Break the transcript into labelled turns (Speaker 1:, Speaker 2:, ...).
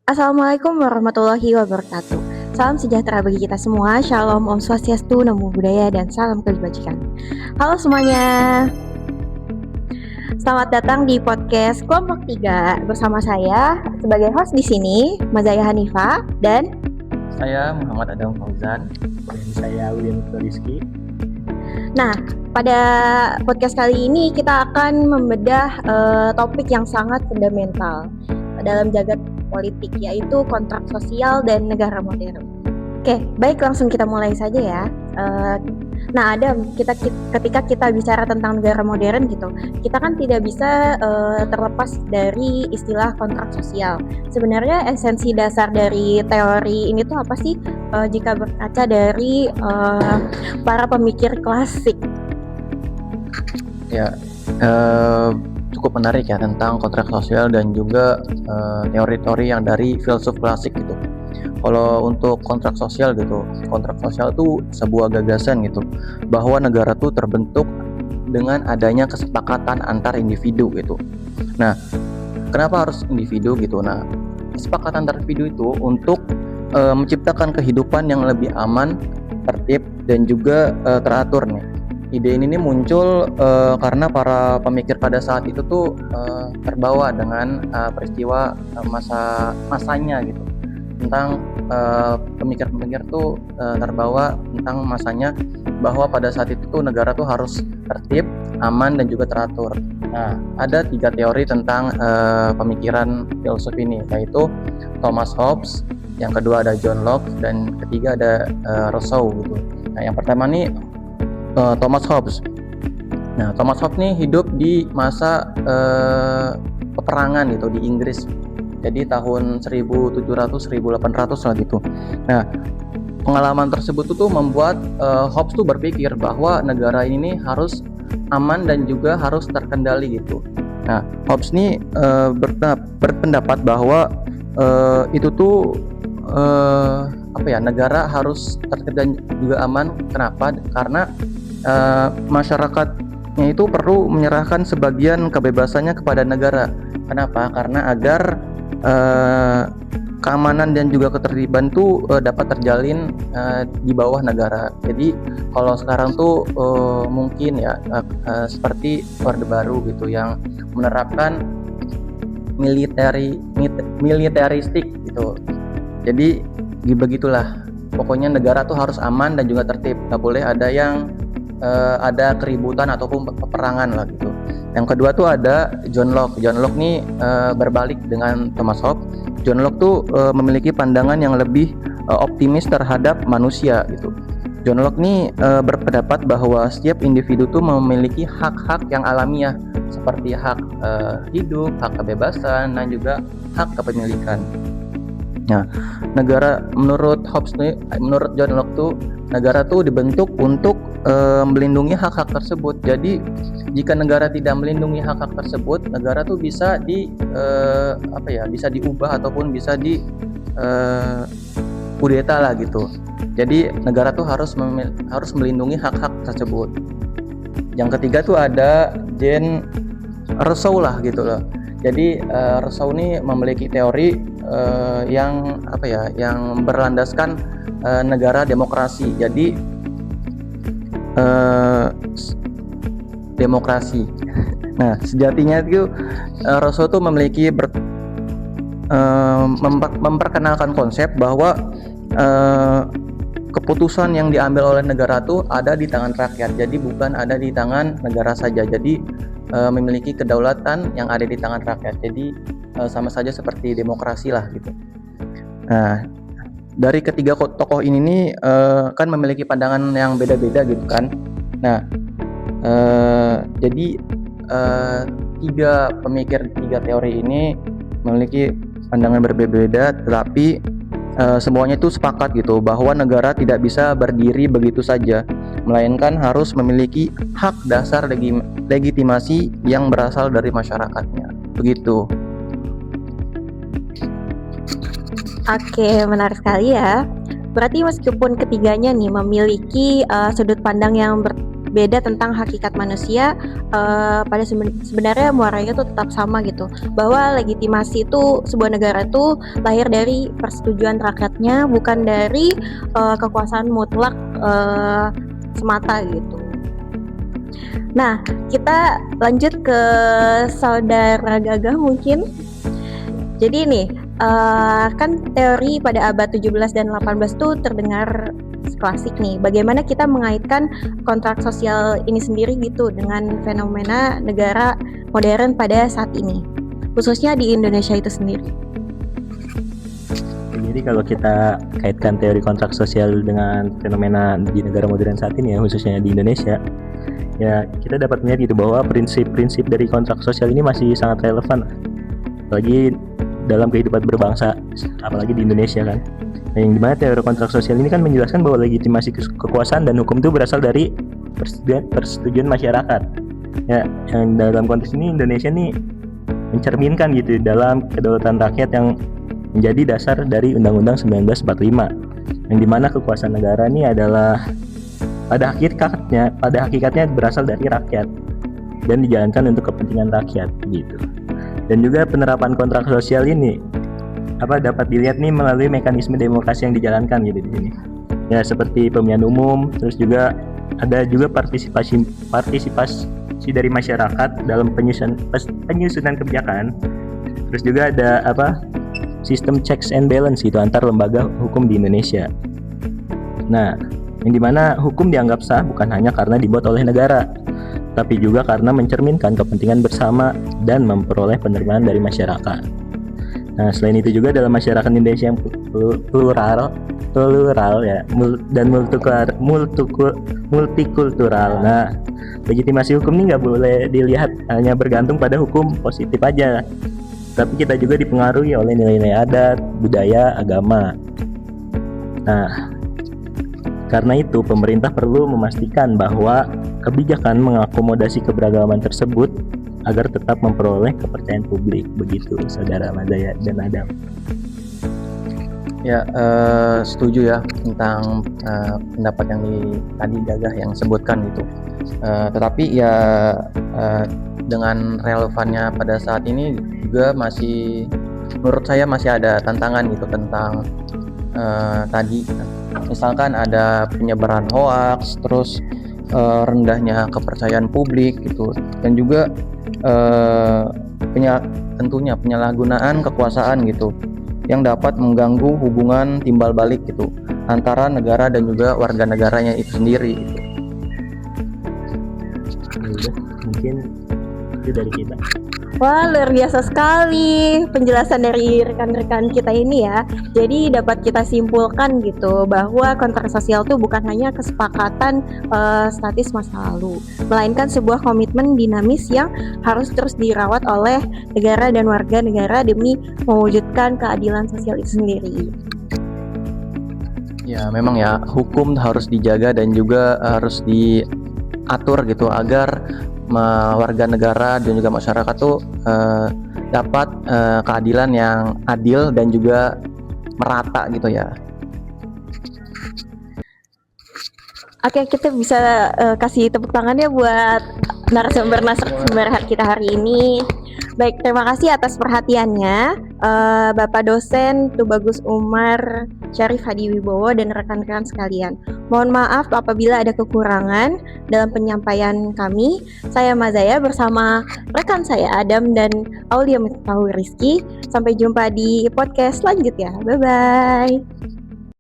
Speaker 1: Assalamualaikum warahmatullahi wabarakatuh. Salam sejahtera bagi kita semua. Shalom, Om Swastiastu, Namo Buddhaya, dan salam kebajikan. Halo semuanya. Selamat datang di podcast Kelompok 3 bersama saya sebagai host di sini, Mazaya Hanifa dan
Speaker 2: Saya Muhammad Adam Fauzan.
Speaker 3: Dan saya William Rizky.
Speaker 1: Nah, pada podcast kali ini kita akan membedah topik yang sangat fundamental dalam jagat politik, yaitu kontrak sosial dan negara modern. Oke, baik, langsung kita mulai saja ya. Nah, Adam, ketika kita bicara tentang negara modern gitu, kita kan tidak bisa terlepas dari istilah kontrak sosial. Sebenarnya esensi dasar dari teori ini tuh apa sih? Jika berkaca dari para pemikir klasik.
Speaker 2: Ya, cukup menarik ya tentang kontrak sosial dan juga teori-teori yang dari filsuf klasik gitu. Kalau untuk kontrak sosial gitu, kontrak sosial itu sebuah gagasan gitu, bahwa negara tuh terbentuk dengan adanya kesepakatan antar individu gitu. Nah, kenapa harus individu gitu? Nah, kesepakatan antar individu itu untuk menciptakan kehidupan yang lebih aman, tertib, dan juga teratur nih. Ide ini muncul karena para pemikir pada saat itu tuh terbawa dengan peristiwa masanya gitu, tentang pemikir-pemikir tuh terbawa tentang masanya bahwa pada saat itu tuh negara tuh harus tertib, aman, dan juga teratur. Nah, ada 3 teori tentang pemikiran filsuf ini, yaitu Thomas Hobbes, yang kedua ada John Locke, dan ketiga ada Rousseau gitu. Nah, yang pertama nih Thomas Hobbes. Nah, Thomas Hobbes nih hidup di masa peperangan gitu di Inggris. Jadi tahun 1700-1800 lah gitu. Nah, pengalaman tersebut tuh membuat Hobbes tuh berpikir bahwa negara ini harus aman dan juga harus terkendali gitu. Nah, Hobbes nih berpendapat bahwa itu tuh negara harus terkendali juga aman. Kenapa? Karena masyarakatnya itu perlu menyerahkan sebagian kebebasannya kepada negara. Kenapa? Karena agar keamanan dan juga ketertiban tuh dapat terjalin di bawah negara. Jadi kalau sekarang tuh mungkin ya seperti Orde Baru gitu yang menerapkan militeristik gitu. Jadi begitulah. Pokoknya negara tuh harus aman dan juga tertib. Nggak boleh ada yang ada keributan ataupun peperangan lah gitu. Yang kedua tuh ada John Locke. John Locke nih berbalik dengan Thomas Hobbes. John Locke tuh memiliki pandangan yang lebih optimis terhadap manusia gitu. John Locke nih berpendapat bahwa setiap individu tuh memiliki hak-hak yang alamiah seperti hak hidup, hak kebebasan, dan juga hak kepemilikan. Nah, negara menurut John Locke tuh negara tuh dibentuk untuk melindungi hak-hak tersebut. Jadi jika negara tidak melindungi hak-hak tersebut, negara tuh bisa bisa diubah ataupun bisa kudeta lah gitu. Jadi negara tuh harus melindungi hak-hak tersebut. Yang ketiga tuh ada Jean Rousseau lah gitu loh. Jadi Rousseau ini memiliki teori yang berlandaskan negara demokrasi. Jadi demokrasi. Nah, sejatinya itu Rousseau tuh memiliki memperkenalkan konsep bahwa keputusan yang diambil oleh negara tuh ada di tangan rakyat. Jadi bukan ada di tangan negara saja. Jadi memiliki kedaulatan yang ada di tangan rakyat. Jadi sama saja seperti demokrasi lah gitu. Nah, dari ketiga tokoh ini nih kan memiliki pandangan yang beda-beda gitu kan. Nah, jadi tiga teori ini memiliki pandangan berbeda-beda, tetapi semuanya itu sepakat gitu bahwa negara tidak bisa berdiri begitu saja, melainkan harus memiliki hak dasar legitimasi yang berasal dari masyarakatnya. Begitu.
Speaker 1: Oke, menarik sekali ya. Berarti meskipun ketiganya nih memiliki sudut pandang yang beda tentang hakikat manusia, pada sebenarnya muaranya tuh tetap sama gitu, bahwa legitimasi itu sebuah negara itu lahir dari persetujuan rakyatnya, bukan dari kekuasaan mutlak semata gitu. Nah, kita lanjut ke saudara Gagah mungkin. Jadi nih, kan teori pada abad 17 dan 18 tuh terdengar klasik nih. Bagaimana kita mengaitkan kontrak sosial ini sendiri gitu dengan fenomena negara modern pada saat ini, khususnya di Indonesia itu sendiri.
Speaker 3: Jadi kalau kita kaitkan teori kontrak sosial dengan fenomena di negara modern saat ini ya, khususnya di Indonesia, ya kita dapat melihat gitu bahwa prinsip-prinsip dari kontrak sosial ini masih sangat relevan, apalagi dalam kehidupan berbangsa, apalagi di Indonesia kan. Nah, yang dimana teori kontrak sosial ini kan menjelaskan bahwa legitimasi kekuasaan dan hukum itu berasal dari persetujuan masyarakat. Ya, yang dalam konteks ini Indonesia nih mencerminkan gitu dalam kedaulatan rakyat yang menjadi dasar dari Undang-Undang 1945, yang dimana kekuasaan negara ini adalah pada hakikatnya berasal dari rakyat dan dijalankan untuk kepentingan rakyat gitu. Dan juga penerapan kontrak sosial ini dapat dilihat nih melalui mekanisme demokrasi yang dijalankan gitu di sini. Ya seperti pemilihan umum, terus juga ada juga partisipasi dari masyarakat dalam penyusunan kebijakan. Terus juga ada sistem checks and balance itu antar lembaga hukum di Indonesia. Nah, yang dimana hukum dianggap sah bukan hanya karena dibuat oleh negara, tapi juga karena mencerminkan kepentingan bersama dan memperoleh penerimaan dari masyarakat. Nah, selain itu juga dalam masyarakat Indonesia yang plural ya, dan multikultural. Nah, legitimasi hukum ini nggak boleh dilihat hanya bergantung pada hukum positif aja, tapi kita juga dipengaruhi oleh nilai-nilai adat, budaya, agama. Nah, karena itu pemerintah perlu memastikan bahwa kebijakan mengakomodasi keberagaman tersebut agar tetap memperoleh kepercayaan publik. Begitu saudara Mazaya dan Adam.
Speaker 2: Ya, setuju ya tentang pendapat yang tadi Gagah yang sebutkan gitu. Tetapi ya dengan relevannya pada saat ini juga masih, menurut saya masih ada tantangan gitu tentang tadi. Misalkan ada penyebaran hoaks, terus rendahnya kepercayaan publik gitu, dan juga tentunya penyalahgunaan kekuasaan gitu yang dapat mengganggu hubungan timbal balik gitu antara negara dan juga warga negaranya itu sendiri gitu.
Speaker 3: Udah, mungkin itu dari kita.
Speaker 1: Wah, luar biasa sekali penjelasan dari rekan-rekan kita ini ya. Jadi dapat kita simpulkan gitu bahwa kontrak sosial itu bukan hanya kesepakatan statis masa lalu, melainkan sebuah komitmen dinamis yang harus terus dirawat oleh negara dan warga negara demi mewujudkan keadilan sosial itu sendiri.
Speaker 2: Ya, memang ya, hukum harus dijaga dan juga harus diatur gitu agar warga negara dan juga masyarakat tuh dapat keadilan yang adil dan juga merata gitu ya.
Speaker 1: Oke, kita bisa kasih tepuk tangannya buat narasumber kita hari ini. Baik, terima kasih atas perhatiannya Bapak dosen Tubagus Umar Syarif Hadiwibowo dan rekan-rekan sekalian. Mohon maaf apabila ada kekurangan dalam penyampaian kami. Saya Mazaya bersama rekan saya Adam dan Aulia Miftahul Rizky. Sampai jumpa di podcast selanjutnya. Bye-bye.